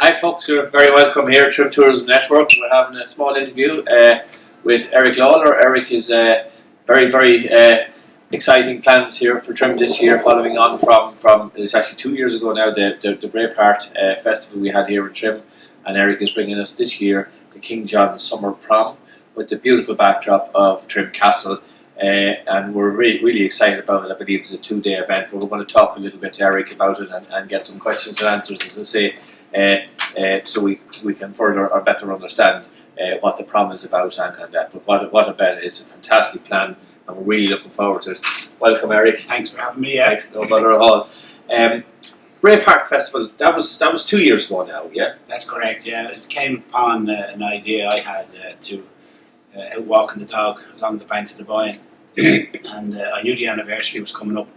Hi folks, you're very welcome here at Trip Tourism Network. We're having a small interview with Eric Lawlor. Eric is very exciting plans here for Trim this year, following on from it's actually 2 years ago now, the Braveheart festival we had here in Trim, and Eric is bringing us this year the Johns Summer Prom with the beautiful backdrop of Trim Castle. And we're really excited about it. I believe it's a 2-day event, but we're going to talk a little bit to Eric about it and get some questions and answers, as I say, so we can further or better understand what the prom is about and that. But what about it? It's a fantastic plan, and we're really looking forward to it. Welcome, Eric. Thanks for having me. Thanks, no bother at all. Braveheart Festival, that was 2 years ago now, yeah? That's correct, yeah. It came upon an idea I had to out walking the dog along the banks of the Boyne. And I knew the anniversary was coming up,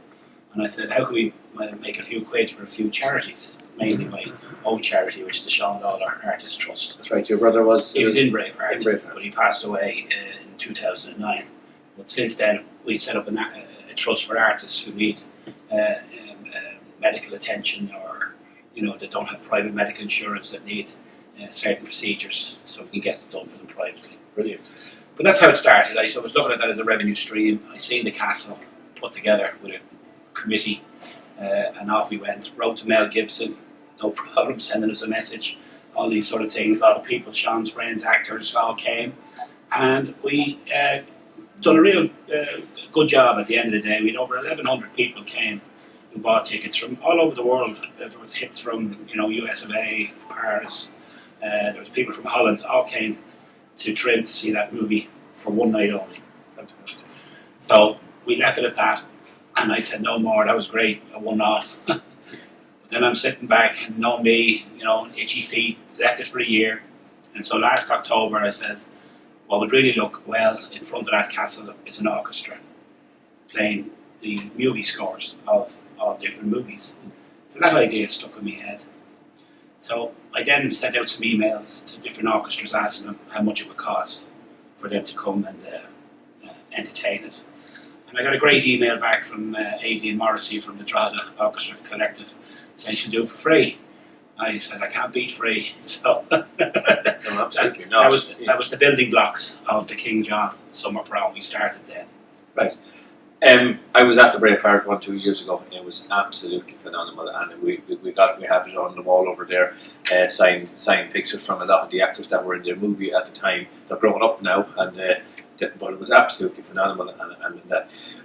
and I said, how can we make a few quid for a few charities, mainly my own charity, which is the Johns Summer Artist Trust. That's right, your brother was... He was in Braveheart, but he passed away in 2009. But since then, we set up a trust for artists who need medical attention, or that don't have private medical insurance, that need certain procedures, so we can get it done for them privately. Brilliant. But that's how it started. I was looking at that as a revenue stream. I seen the castle put together with a committee, and off we went. Wrote to Mel Gibson, no problem, sending us a message, all these sort of things. A lot of people, Sean's friends, actors, all came, and we done a real good job at the end of the day. We had over 1,100 people came who bought tickets from all over the world. There was hits from US of A, Paris. There was people from Holland, all came to Trim to see that movie for one night only. Fantastic. So we left it at that, and I said no more. That was great, a one-off. But then I'm sitting back, and me, itchy feet. Left it for a year, and so last October I says, what would really look well in front of that castle is an orchestra playing the movie scores of all different movies. So that idea stuck in my head. So I then sent out some emails to different orchestras asking them how much it would cost for them to come and entertain us. And I got a great email back from Aidan Morrissey from the Drogheda Orchestra Collective saying she'll do it for free. I said, I can't beat free. So that was the building blocks of the King John Summer Prom. We started then. Right. I was at the Braveheart 2 years ago. It was absolutely phenomenal, and we have it on the wall over there. Signed pictures from a lot of the actors that were in the movie at the time. They're grown up now, but it was absolutely phenomenal. And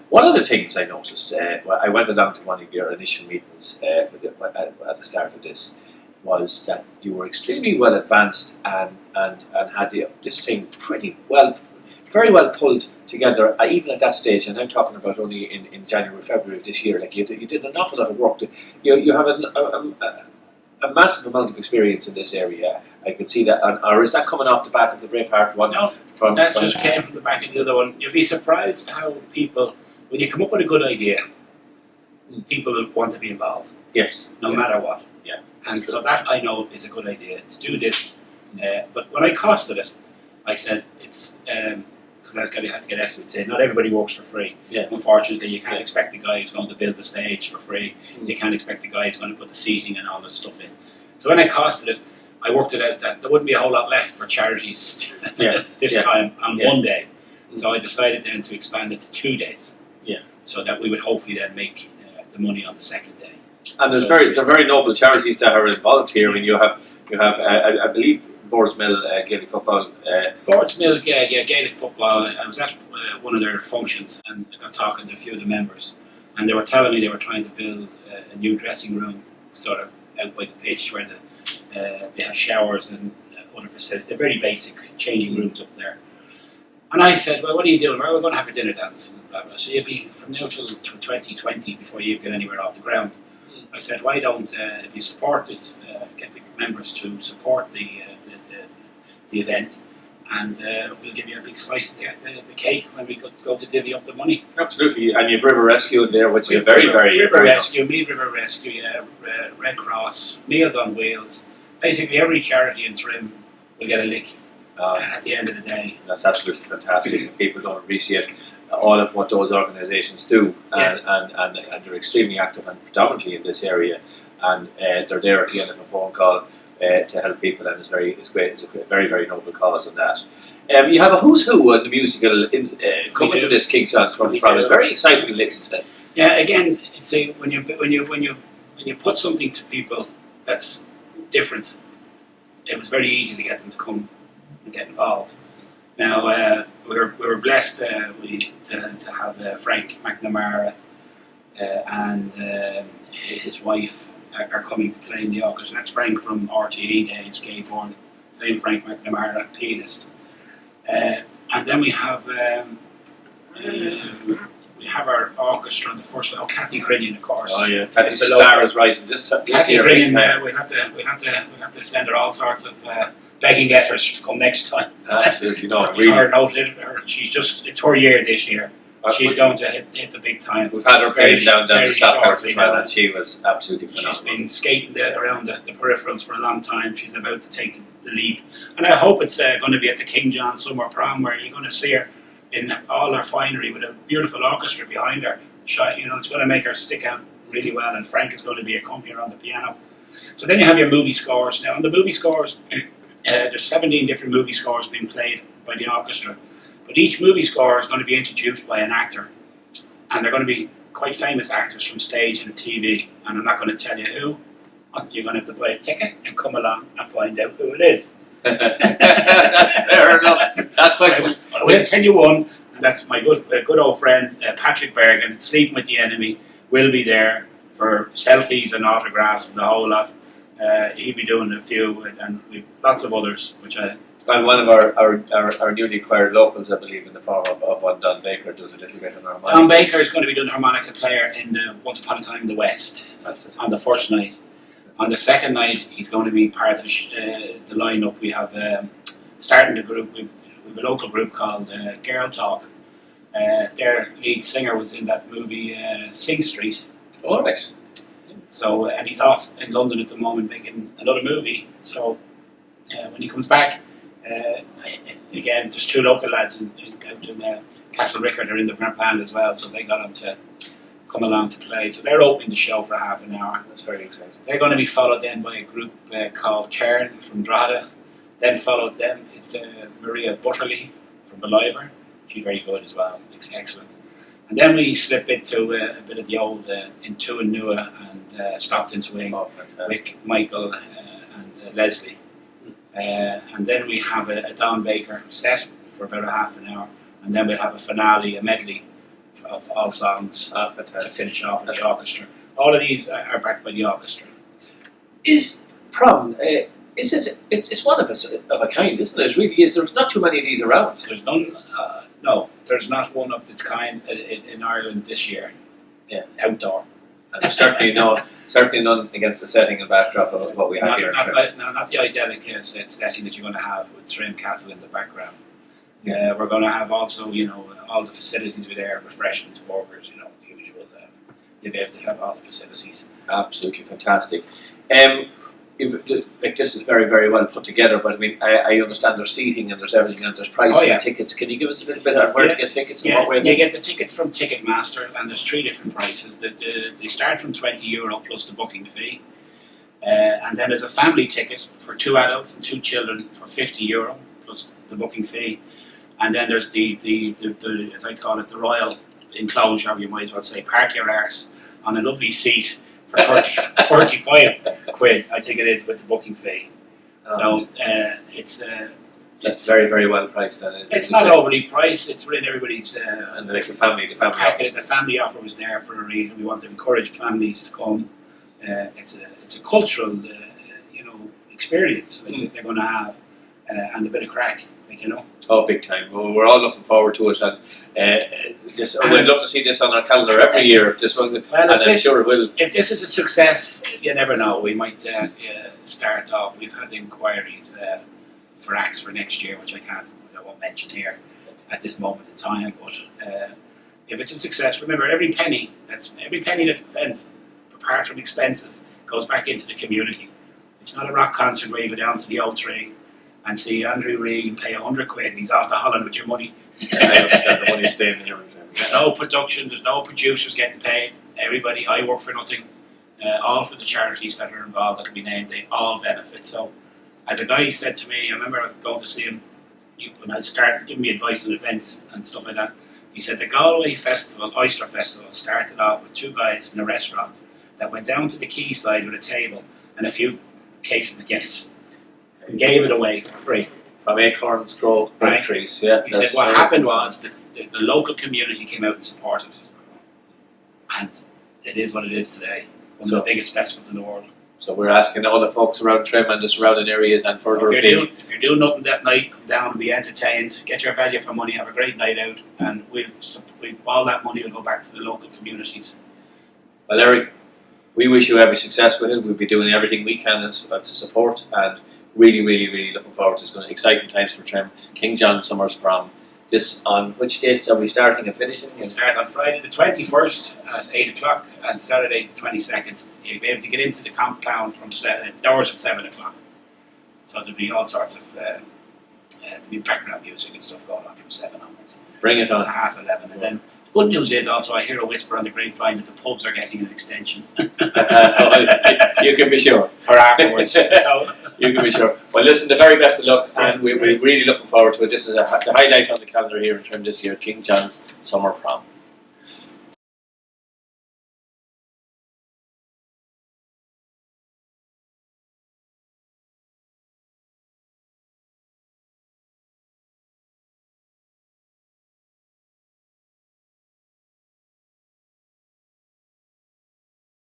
one of the things I noticed, I went along to one of your initial meetings at the start of this, was that you were extremely well advanced and had this thing very well pulled together, even at that stage. And I'm talking about only in January, February of this year. Like you did an awful lot of work. You have a massive amount of experience in this area. I could see that. Or is that coming off the back of the Braveheart one? No, that just came from the back of the other one. You'll be surprised how people, when you come up with a good idea, people will want to be involved. Yes. No matter what. Yeah. And so that I know is a good idea to do this. But when I costed it, I said it's because I had to get estimates in. Not everybody works for free. Yeah. Unfortunately, you can't expect the guy who's going to build the stage for free. You can't expect the guy who's going to put the seating and all this stuff in. So when I costed it, I worked it out that there wouldn't be a whole lot left for charities this time on one day. So I decided then to expand it to 2 days. Yeah. So that we would hopefully then make the money on the second day. And there are very noble charities that are involved here. I mean, you have I believe Boards Mill Gaelic football. Boards Mill, Gaelic football. I was at one of their functions and I got talking to a few of the members, and they were telling me they were trying to build a new dressing room, sort of out by the pitch where they have showers and other facilities. They're very basic changing rooms up there. And I said, well, what are you doing? Well, we're going to have a dinner dance. And blah, blah. So you'll be from now till 2020 before you get anywhere off the ground. I said, why don't, if you support this, get the members to support the event, and we'll give you a big slice of the cake when we go to divvy up the money. Absolutely, and you've River Rescue in there, which is very River Rescue, Red Cross, Meals on Wheels. Basically, every charity in Trim will get a lick at the end of the day. That's absolutely fantastic. People don't appreciate all of what those organisations do, and they're extremely active and predominantly in this area, and they're there at the end of a phone call to help people, and it's great. It's a very, very noble cause on that. You have a who's who on the musical coming to this King Johns Summer Prom. It's a very exciting list. Yeah, again, see, when you put something to people that's different, it was very easy to get them to come and get involved. Now we were blessed to have Frank McNamara and his wife are coming to play in the orchestra. That's Frank from RTE days, Gayborn. Same Frank McNamara, pianist. And then we have our orchestra on the first one. Oh, Kathy Crinnion, of course. Oh yeah, Kathy's star is rising this Kathy year. Crinnion, we'll have to send her all sorts of begging letters to come next time. Absolutely not. Really. It's her year this year. She's going to hit the big time. We've had her playing down the Stop House as well, now. and she was absolutely phenomenal. She's been skating around the peripherals for a long time. She's about to take the leap. And I hope it's going to be at the King Johns Summer Prom, where you're going to see her in all her finery with a beautiful orchestra behind her. It's going to make her stick out really well, and Frank is going to be accompanying her on the piano. So then you have your movie scores. Now, on the movie scores, there's 17 different movie scores being played by the orchestra. But each movie score is going to be introduced by an actor. And they're going to be quite famous actors from stage and TV. And I'm not going to tell you who. You're going to have to buy a ticket and come along and find out who it is. That's fair enough. That question. I will tell you one, and that's my good old friend Patrick Bergen, Sleeping with the Enemy, will be there for selfies and autographs and the whole lot. He'll be doing a few, and we've lots of others, which and one of our newly acquired locals, I believe, in the form of one Don Baker, does a little bit on harmonica. Don Baker is going to be doing harmonica player in Once Upon a Time in the West. That's it. On the first night. On the second night, he's going to be part of the lineup. We have starting the group. We have a local group called Girl Talk. Their lead singer was in that movie Sing Street. All right. So, and he's off in London at the moment making another movie. So, when he comes back. Again, there's two local lads out in Castle Ricker. They're in the band as well, so they got him to come along to play. So they're opening the show for half an hour. That's very exciting. They're going to be followed then by a group called Cairn from Drogheda. Then followed them is Maria Butterley from Beliver. She's very good as well. Excellent. And then we slip into a bit of the old Intu and Nua and Stockton Swing with Michael and Leslie. And then we have a Don Baker set for about a half an hour, and then we'll have a finale, a medley of all songs to finish off with the orchestra. All of these are backed by the orchestra. Is prom? It's one of a kind, isn't it? It really is. There's not too many of these around. There's none. No, there's not one of its kind in Ireland this year. Yeah, outdoor. And there's certainly none against the setting and backdrop of what we have here. Not the idyllic setting that you're going to have with Trim Castle in the background. We're going to have also, all the facilities with there, refreshments, burgers, the usual. You'll be able to have all the facilities. Absolutely fantastic. This is very, very well put together, but I mean, I understand there's seating and there's everything and there's pricing and tickets. Can you give us a little bit on where to get tickets and what way? You get the tickets from Ticketmaster, and there's three different prices. They start from €20 plus the booking fee, and then there's a family ticket for 2 adults and 2 children for €50 plus the booking fee, and then there's the as I call it, the royal enclosure. You might as well say park your arse on a lovely seat for 35 quid, I think it is, with the booking fee. So it's very, very well priced. It's not overly priced. It's within everybody's. And the family offer. The family offer was there for a reason. We want to encourage families to come. It's a cultural, experience they're going to have, and a bit of crack. Oh, big time! Well, we're all looking forward to it, and we'd love to see this on our calendar every year. If this one, I'm sure it will. If this is a success, you never know. We might start off. We've had inquiries for acts for next year, which I won't mention here at this moment in time. But if it's a success, remember every penny that's spent, apart from expenses, goes back into the community. It's not a rock concert where you go down to the old tree and see Andrew Reid and pay 100 quid and he's off to Holland with your money. I understand the money's staying here. There's no production, there's no producers getting paid. Everybody, I work for nothing. all for the charities that are involved that will be named. They all benefit. So, as a guy said to me, I remember going to see him when I started giving me advice on events and stuff like that. He said the Galway Festival, Oyster Festival, started off with two guys in a restaurant that went down to the quayside with a table and a few cases of Guinness and gave it away for free. From acorns grow Right. trees. Yeah. He said what happened was that the local community came out and supported it. And it is what it is today. One of the biggest festivals in the world. So we're asking all the folks around Trim and the surrounding areas and further So afield. if you're doing nothing that night, come down and be entertained, get your value for money, have a great night out, and all that money will go back to the local communities. Well, Eric, we wish you every success with it. We'll be doing everything we can to support, and really, really, really looking forward to it. It's going to be exciting times for Trim. King Johns Summer Prom. This on which dates are we starting and finishing? We start on Friday the 21st at 8 o'clock and Saturday the 22nd. You'll be able to get into the compound from doors at 7 o'clock. So there'll be all sorts of there'll be background music and stuff going on from 7 onwards. Bring it on. To half 11. And then the good news is also I hear a whisper on the grapevine that the pubs are getting an extension. You can be sure. For afterwards. So you can be sure. Well, listen, the very best of luck, and we're really looking forward to it. This is the highlight on the calendar here in Trim this year, King John's Summer Prom.